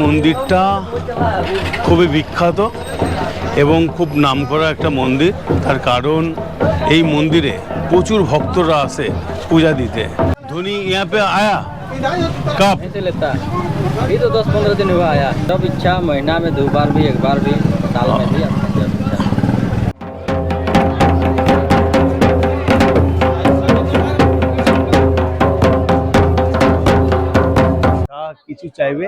মন্দিরটা খুবই বিখ্যাত এবং খুব নামকরা একটা মন্দির। তার কারণ এই মন্দিরে প্রচুর ভক্তরা আসে পূজা দিতে। ধোনি यहाँ पे आया कब? ऐसे लेता है अभी तो 10-15 दिन हुआ आया। जब इच्छा महीना में 2 बार भी 1 बार भी साल में भी आता है। কিছু চাইবে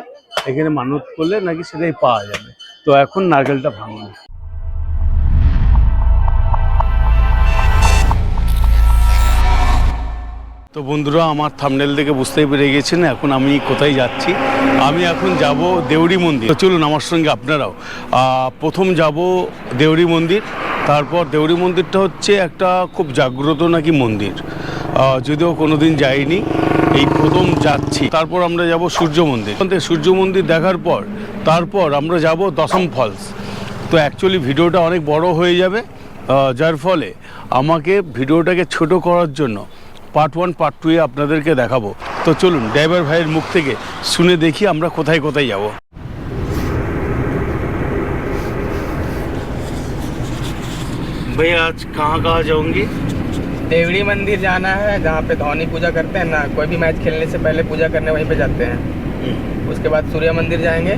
এখানে মানত করলে নাকি সেটাই পাওয়া যাবে। তো এখন নারকেলটা ভাঙবো। তো বন্ধুরা, আমার থাম্বনেল দেখে বুঝতেই পেরে গেছেন এখন আমি কোথায় যাচ্ছি। আমি এখন যাব দেউড়ি মন্দির। তো চলুন আমার সঙ্গে আপনারাও। প্রথম যাব দেউড়ি মন্দির। তারপর দেউড়ি মন্দিরটা হচ্ছে একটা খুব জাগ্রত নাকি মন্দির, যদিও কোনো দিন যাইনি, এই প্রথম যাচ্ছি। তারপর আমরা যাব সূর্য মন্দির। সূর্য মন্দির দেখার পর তারপর আমরা যাব দশম ফলস। তো অ্যাকচুয়ালি ভিডিওটা অনেক বড় হয়ে যাবে, যার ফলে আমাকে ভিডিওটাকে ছোট করার জন্য পার্ট 1 পার্ট 2 আপনাদেরকে দেখাবো। তো চলুন ড্রাইভার ভাইয়ের মুখ থেকে শুনে দেখি আমরা কোথায় কোথায় যাব। भैया आज कहाँ कहाँ जाऊँगी? देवड़ी मंदिर जाना है, जहाँ पे धोनी पूजा करते हैं ना। कोई भी मैच खेलने से पहले पूजा करने वहीं पे जाते हैं। उसके बाद सूर्य मंदिर जाएंगे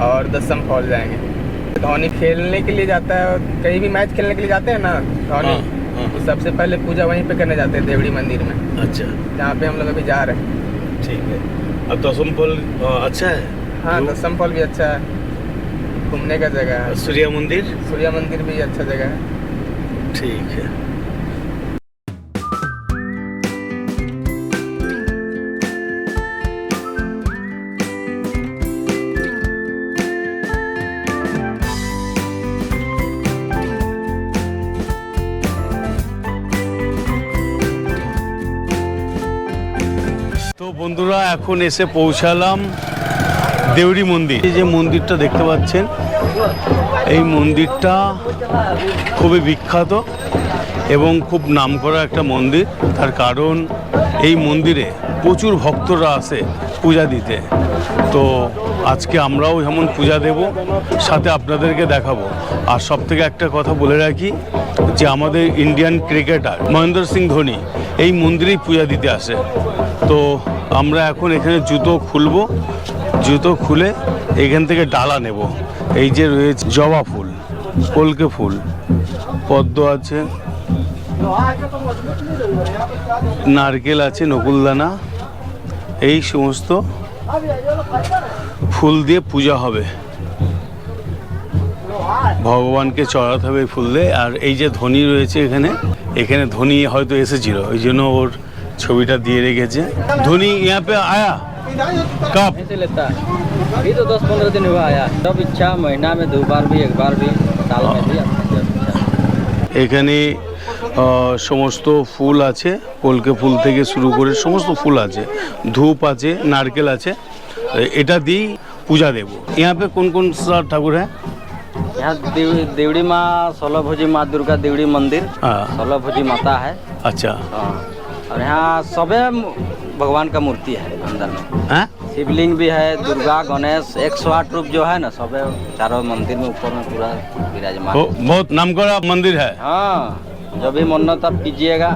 और दसम फॉल जाएंगे। धोनी खेलने के लिए जाता है, कहीं भी मैच खेलने के लिए जाते हैं ना धोनी, तो सबसे पहले पूजा वहीं पे करने जाते हैं देवड़ी मंदिर में। अच्छा, जहाँ पे हम लोग अभी जा रहे हैं। ठीक है। अब दसम फॉल अच्छा है? हाँ, दसम फॉल भी अच्छा है, घूमने का जगह है। सूर्य मंदिर? सूर्य मंदिर भी अच्छा जगह है। ठीक है। তো বন্ধুরা, এখন এসে পৌঁছালাম দেউড়ি মন্দির। এই যে মন্দিরটা দেখতে পাচ্ছেন, এই মন্দিরটা খুবই বিখ্যাত এবং খুব নামকরা একটা মন্দির। তার কারণ এই মন্দিরে প্রচুর ভক্তরা আসে পূজা দিতে। তো আজকে আমরাও যেমন পূজা দেব, সাথে আপনাদেরকে দেখাবো। আর সব থেকে একটা কথা বলে রাখি যে আমাদের ইন্ডিয়ান ক্রিকেটার মহেন্দ্র সিং ধোনি এই মন্দিরেই পূজা দিতে আসে। তো আমরা এখন এখানে জুতো খুলবো, জুতো খুলে এখান থেকে ডালা নেব। এই যে রয়েছে জবা ফুল, কলকে ফুল, পদ্ম আছে, নারকেল আছে, নকুলদানা, এই সমস্ত ফুল দিয়ে পূজা হবে, ভগবানকে চড়াতে হবে এই ফুল দিয়ে। আর এই যে ধোনি রয়েছে এখানে, এখানে ধোনি হয়তো এসেছিল, ওই জন্য ওর ছবিটা দিয়ে রেখেছে। ধোনি यहाँ पे आया कब? ऐसे लेता है अभी तो 10-15 दिन हुआ आया। जब इच्छा महीना में 2 बार भी 1 बार भी साल में भी आता है। এখানে সমস্ত ফুল আছে, কলকে ফুল থেকে শুরু করে সমস্ত ফুল আছে, ধূপ আছে, নারকেল আছে, এটা দিয়েই পূজা দেব। यहाँ पे कौन कौन सा ठाकुर है? यहाँ देवड़ी माँ 16 भुजी माँ दुर्गा देवड़ी मंदिर, हाँ। 16 भुजी माता है। अच्छा, हाँ। और यहाँ सबे भगवान का मूर्ति है अंदर में। हाँ? शिवलिंग भी है, दुर्गा गणेश 108 रूप जो है ना, सबे चारों मंदिर में ऊपर में पूरा विराजमान। बहुत नामकरा मंदिर है। हाँ, जो भी मन्नत आप कीजिएगा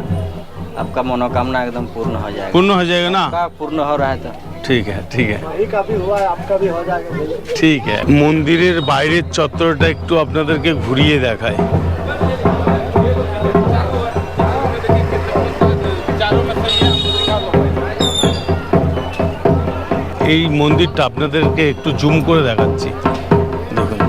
आपका मनोकामना एकदम पूर्ण हो जाएगा। पूर्ण हो जाएगा ना? आपका पूर्ण हो रहा है तो ठीक है, ठीक है, का भी हुआ है, आपका भी हो जाएगा। ঠিক আছে। মন্দিরের বাইরের চত্বরটা একটু আপনাদেরকে ঘুরিয়ে দেখায়। এই মন্দিরটা আপনাদেরকে একটু জুম করে দেখাচ্ছি, দেখুন।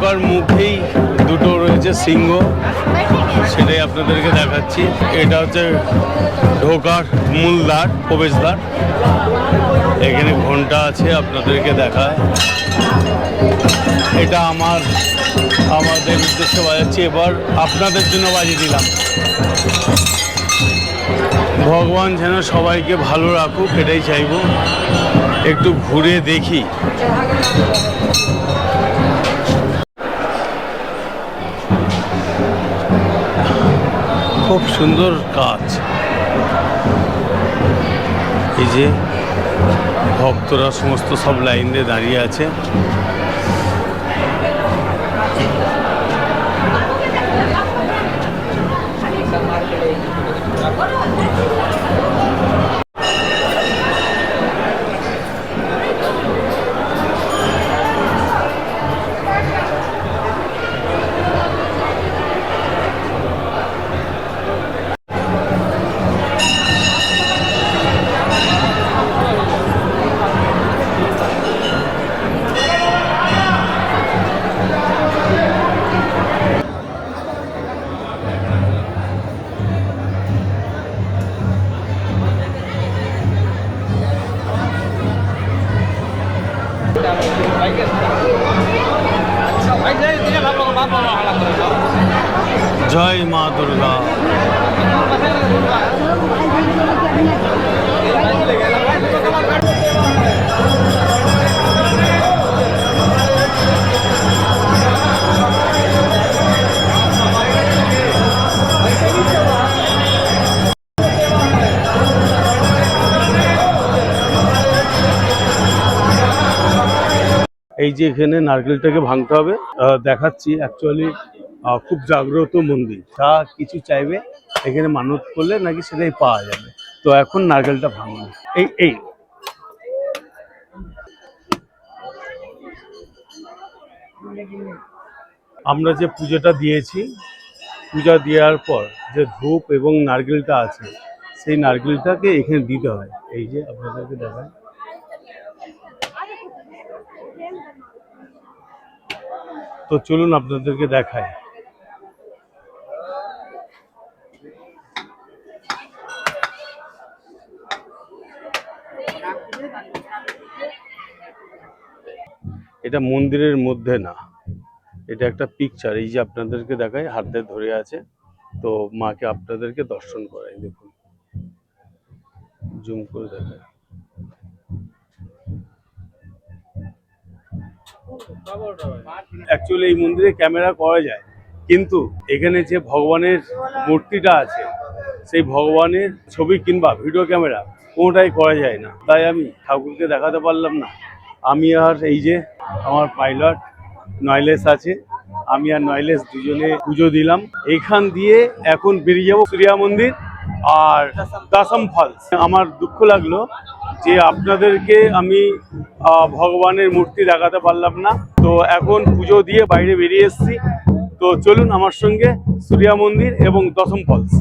ঢোকার মুখেই দুটো রয়েছে সিংহ, সেটাই আপনাদেরকে দেখাচ্ছি। এটা হচ্ছে ঢোকার মূল দ্বার, প্রবেশদ্বার। এখানে ঘন্টা আছে, আপনাদেরকে দেখায়। এটা আমাদের উদ্দেশ্যে বাজাচ্ছি, এবার আপনাদের জন্য বাজিয়ে দিলাম। ভগবান যেন সবাইকে ভালো রাখুক, এটাই চাইবো। একটু ঘুরে দেখি। খুব সুন্দর কাজ। এই যে ভক্তরা সমস্ত সব লাইন দিয়ে দাঁড়িয়ে আছে। জয় মা দুর্গা। এই যে এখানে নারকেলটাকে ভাঙতে হবে, দেখাচ্ছি। অ্যাকচুয়ালি খুব জাগ্রত মন্দির, যা কিছু চাইবে এখানে মানত করলে নাকি সেটাই পাওয়া যাবে। তো এখন নারকেলটা ভাঙবে। এই আমরা যে পুজোটা দিয়েছি, পূজা দেওয়ার পর যে ধূপ এবং নারকেলটা আছে, সেই নারকেলটাকে এখানে দিতে হয়। এই যে আপনাদেরকে দেখায়। তো চলুন আপনাদেরকে দেখায়। এটা মন্দিরের মধ্যে না, এটা একটা পিকচার। এই যে আপনাদেরকে দেখায়, হাতে ধরে আছে। তো মাকে আপনাদেরকে দর্শন করাই, দেখুন, জুম করে দেখায়। অ্যাকচুয়ালি এই মন্দিরে ক্যামেরা করা যায়, কিন্তু এখানে যে ভগবানের মূর্তিটা আছে, সেই ভগবানের ছবি কিংবা ভিডিও ক্যামেরা কোনোটাই করা যায় না। তাই আমি ঠাকুরকে দেখাতে পারলাম না। আমি আর এই যে আমার পাইলট নয়লেস আছে, আমি আর নয়লেস দুজনে পুজো দিলাম। এখান দিয়ে এখন বেরিয়ে যাবো সূর্যা মন্দির আর দাসম ফলস। আমার দুঃখ লাগলো যে আপনাদেরকে আমি ভগবানের মূর্তি দেখাতে পারলাম না। তো এখন পুজো দিয়ে বাইরে বেরিয়ে এসেছি। তো চলুন আমার সঙ্গে সূর্যা মন্দির এবং দশম ফলস।